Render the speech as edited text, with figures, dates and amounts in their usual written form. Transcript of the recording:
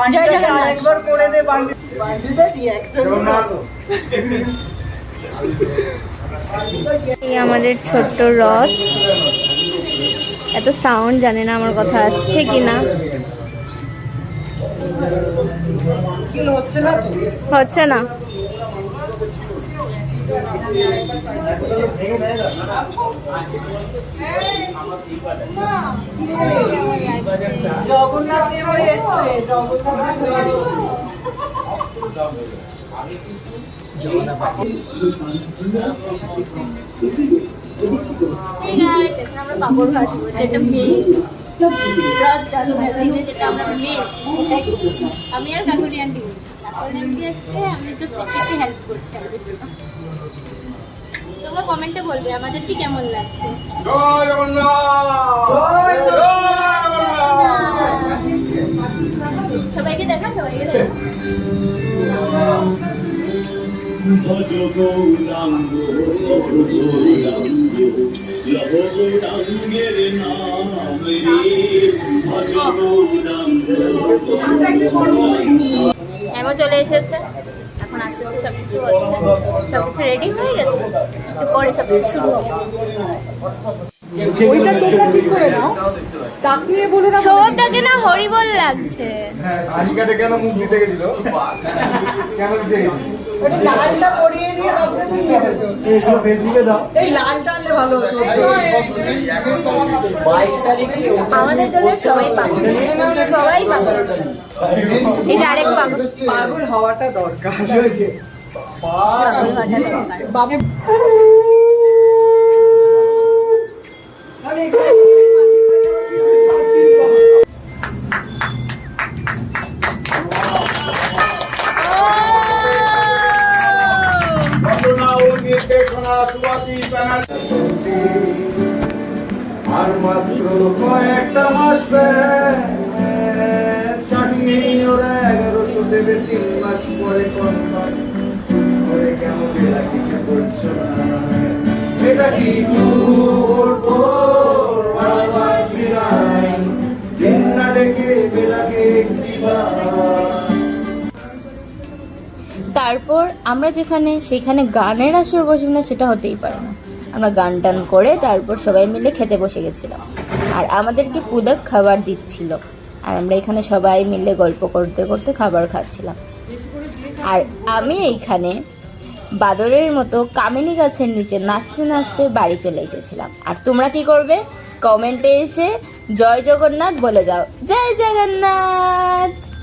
আরেকবার করে দে বান্ডিটা রিঅ্যাকশন না তো। এই আমাদের ছোট্ট রথ, এত সাউন্ড জানে না আমার কথা আসছে কিনা। হচ্ছে না তো, হচ্ছে না। জগন্নাথ দেব এসছে, জগন্নাথ দেব এসছে। Hey guys, এখন আমরা পাপড় ভাজবো, যেটা মেন রথ যাত্রার দিনে যেটা আমরা মেন আমি আর কাকুলি আন্টি আসছে, আমি জাস্ট একটু হেল্প করছি আমাদের জন্য। তোমরা কমেন্টে বলবে আমাদেরকে কেমন লাগছে। জয় জগন্নাথ, জয় জগন্নাথ। সবাইকে দেখা, সবাইকে দেখা। ভজ গৌরাঙ্গ গৌরাঙ্গ লব গৌরাঙ্গের নাম রে, ভজ গৌরাঙ্গ। এমন চলে এসেছে, এখন আস্তে আস্তে সবকিছু হচ্ছে, সবকিছু রেডি হয়ে গেছে, একটু পরে সবকিছু শুরু হবে। ওইটা তোমরা ঠিক করে নাও, ডাক নিয়ে বলো না। সবটাকে না হরিবল লাগছে। আলিকাটে কেন মুখ দিতে গেছিল? কেন দিতে গেছিল? ওটা লালটা পরিয়ে দিয়ে তারপরে তুমি নিয়ে যেতে। এইসব ফেসবুকে দাও। এই লালটা আনলে ভালো হতো। 22 তারিখে আমাদের দলের সবাই পাগল, সবাই পাগল, এটা আরেক পাগল। পাগল হওয়াটা দরকার হয়েছে। পাগল হওয়াটা দরকার। বাবু আর মাত্র কয়েকটা মাস স্টার্টিং ওরা 1100 দেবে, 3 মাস পরে কনফার্ম করে কেমন এরা কিছু করছো না। এটা কি দিন না ডেকে বেলাকে তারপর আমরা সেখানে গানের আসর বসবো না, সেটা হতেই পারে না। আমরা গান টান করে তারপর সবাই মিলে খেতে বসে গেছিলাম, আর আমাদেরকে পুলক খাবার দিচ্ছিল, আর আমরা এখানে সবাই মিলে গল্প করতে করতে খাবার খাচ্ছিলাম। আর আমি এইখানে বাদরের মতো কামিনী গাছের নিচে নাচতে নাচতে বাড়ি চলে এসেছিলাম। আর তোমরা কি করবে? কমেন্টে এসে জয় জগন্নাথ বলে যাও। জয় জগন্নাথ।